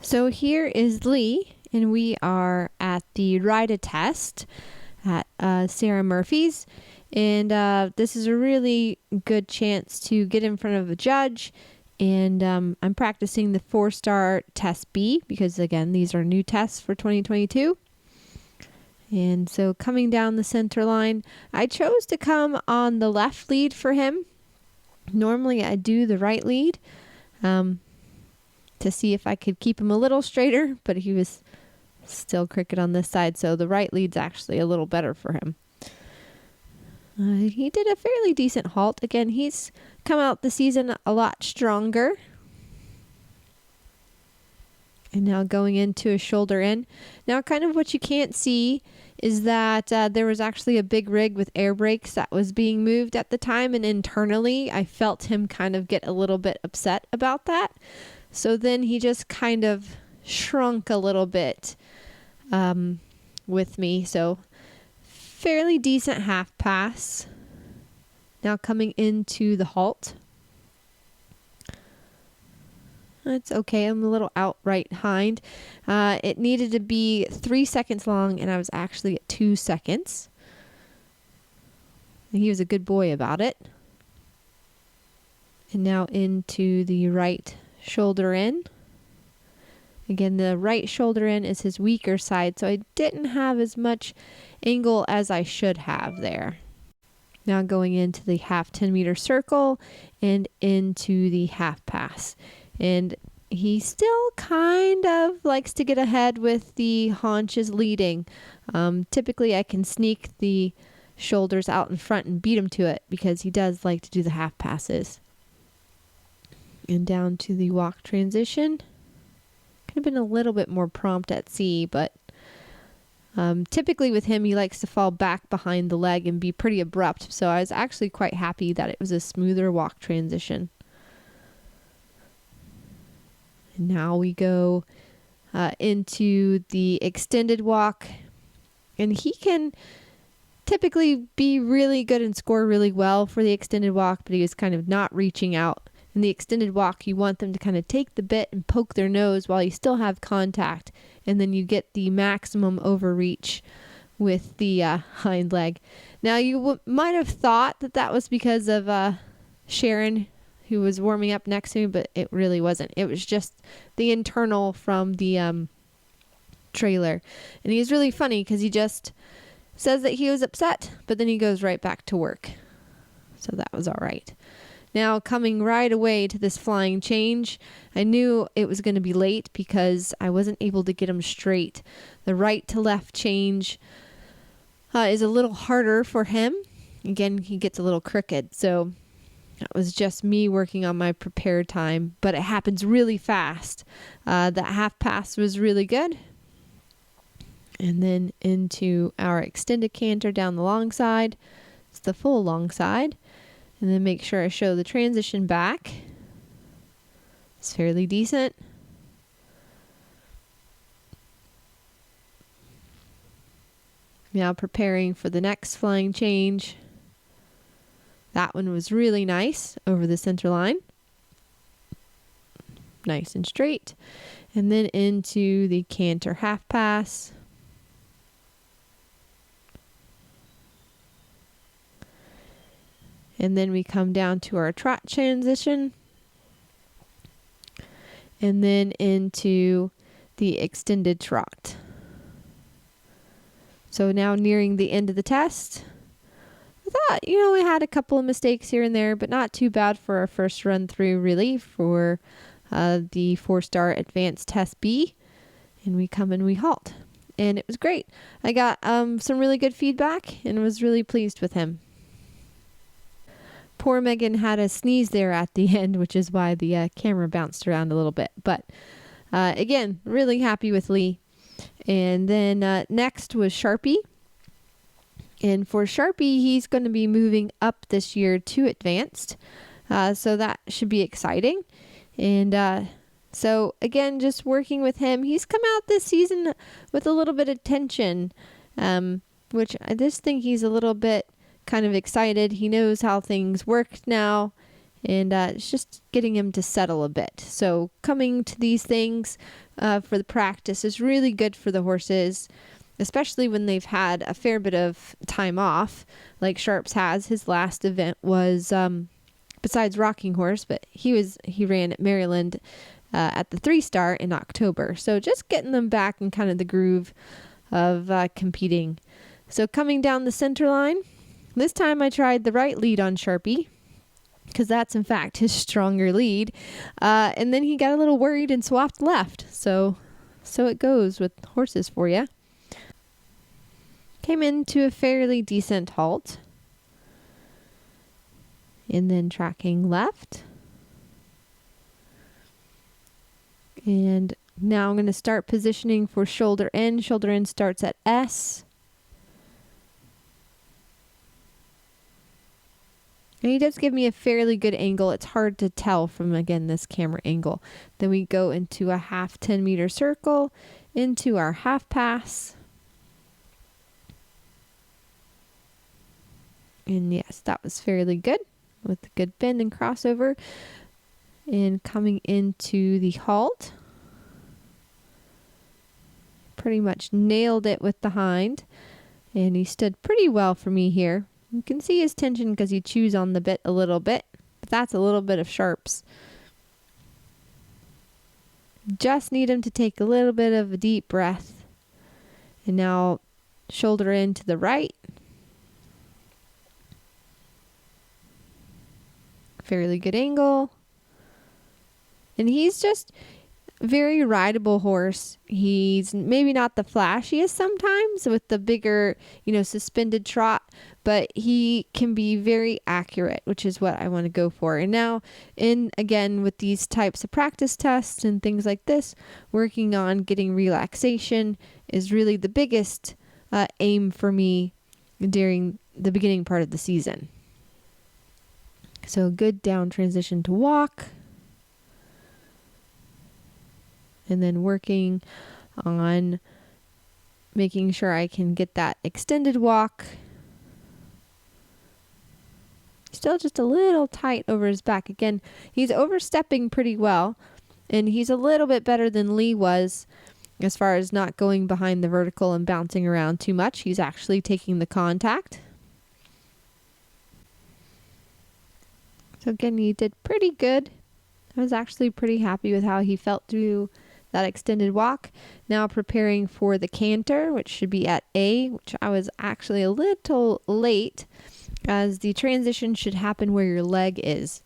So here is Lee, and we are at the RIDA test at Sarah Murphy's. And this is a really good chance to get in front of a judge. And I'm practicing the 4-star test B because, again, these are new tests for 2022. And so coming down the center line, I chose to come on the left lead for him. Normally I do the right lead to see if I could keep him a little straighter, but he was still crooked on this side, so the right lead's actually a little better for him. He did a fairly decent halt. Again, he's come out the season a lot stronger. And now going into a shoulder in. Now kind of what you can't see is that there was actually a big rig with air brakes that was being moved at the time, and internally I felt him kind of get a little bit upset about that. So then he just kind of shrunk a little bit with me. So fairly decent half pass. Now coming into the halt. That's okay. I'm a little out right hind. It needed to be 3 seconds long, and I was actually at 2 seconds. And he was a good boy about it. And now into the right shoulder in. Again, the right shoulder in is his weaker side, so I didn't have as much angle as I should have there. Now going into the half 10-meter circle and into the half pass. And he still kind of likes to get ahead with the haunches leading. Typically I can sneak the shoulders out in front and beat him to it because he does like to do the half passes. And down to the walk transition. Could have been a little bit more prompt at C, but typically with him, he likes to fall back behind the leg and be pretty abrupt. So I was actually quite happy that it was a smoother walk transition. And now we go into the extended walk. And he can typically be really good and score really well for the extended walk, but he was kind of not reaching out. In the extended walk, you want them to kind of take the bit and poke their nose while you still have contact, and then you get the maximum overreach with the hind leg. Now, you might have thought that that was because of Sharon, who was warming up next to me, but it really wasn't. It was just the internal from the trailer. And he was really funny because he just says that he was upset, but then he goes right back to work. So that was all right. Now coming right away to this flying change, I knew it was going to be late because I wasn't able to get him straight. The right to left change is a little harder for him. Again, he gets a little crooked. So that was just me working on my prepared time, but it happens really fast. That half pass was really good. And then into our extended canter down the long side. It's the full long side. And then make sure I show the transition back. It's fairly decent. Now preparing for the next flying change. That one was really nice over the center line. Nice and straight. And then into the canter half pass. And then we come down to our trot transition. And then into the extended trot. So now nearing the end of the test. I thought, we had a couple of mistakes here and there, but not too bad for our first run through, really, for the 4-star advanced test B. And we come and we halt. And it was great. I got some really good feedback and was really pleased with him. Poor Megan had a sneeze there at the end, which is why the camera bounced around a little bit. But again, really happy with Lee. And then next was Sharpie. And for Sharpie, he's going to be moving up this year to advanced. So that should be exciting. And so again, just working with him. He's come out this season with a little bit of tension, which I just think he's a little bit kind of excited. He knows how things work now, and it's just getting him to settle a bit. So coming to these things for the practice is really good for the horses, especially when they've had a fair bit of time off, like Sharps has. His last event was besides Rocking Horse, but he ran at Maryland at the 3-star in October. So just getting them back in kind of the groove of competing. So coming down the center line, this time I tried the right lead on Sharpie, because that's in fact his stronger lead. And then he got a little worried and swapped left. So it goes with horses for you. Came into a fairly decent halt. And then tracking left. And now I'm going to start positioning for shoulder in. Shoulder in starts at S. And he does give me a fairly good angle. It's hard to tell from, again, this camera angle. Then we go into a half 10-meter circle, into our half pass. And yes, that was fairly good, with a good bend and crossover. And coming into the halt, pretty much nailed it with the hind, and he stood pretty well for me here. You can see his tension because he chews on the bit a little bit, but that's a little bit of Sharps. Just need him to take a little bit of a deep breath. And now shoulder in to the right. Fairly good angle. And he's just very rideable horse. He's maybe not the flashiest sometimes with the bigger, suspended trot, but he can be very accurate, which is what I want to go for. And now, again, with these types of practice tests and things like this, working on getting relaxation is really the biggest aim for me during the beginning part of the season. So good down transition to walk. And then working on making sure I can get that extended walk. Still just a little tight over his back. Again, he's overstepping pretty well, and he's a little bit better than Lee was as far as not going behind the vertical and bouncing around too much. He's actually taking the contact. So again, he did pretty good. I was actually pretty happy with how he felt through that extended walk. Now preparing for the canter, which should be at A, which I was actually a little late, as the transition should happen where your leg is.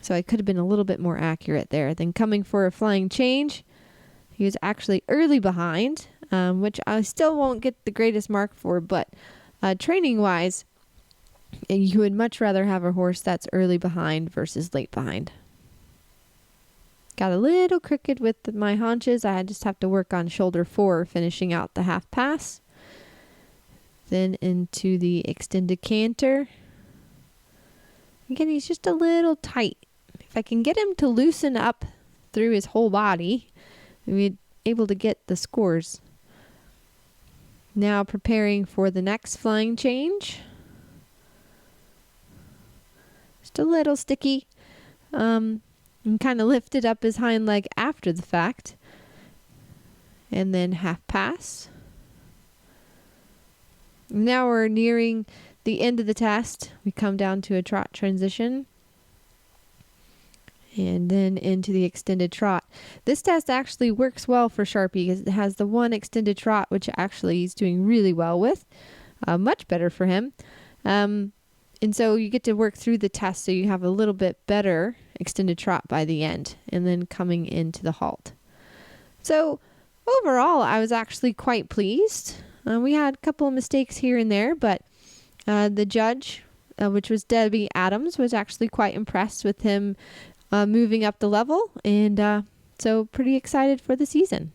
So I could have been a little bit more accurate there. Then coming for a flying change, he was actually early behind, which I still won't get the greatest mark for, but training wise, you would much rather have a horse that's early behind versus late behind. Got a little crooked with my haunches. I just have to work on shoulder 4, finishing out the half pass. Then into the extended canter. Again, he's just a little tight. If I can get him to loosen up through his whole body, we'll be able to get the scores. Now preparing for the next flying change. Just a little sticky. And kind of lifted up his hind leg after the fact. And then half pass. Now we're nearing the end of the test. We come down to a trot transition. And then into the extended trot. This test actually works well for Sharpie because it has the one extended trot, which actually he's doing really well with. Much better for him. And so you get to work through the test so you have a little bit better extended trot by the end, and then coming into the halt. So overall, I was actually quite pleased. We had a couple of mistakes here and there, but the judge, which was Debbie Adams, was actually quite impressed with him moving up the level, and so pretty excited for the season.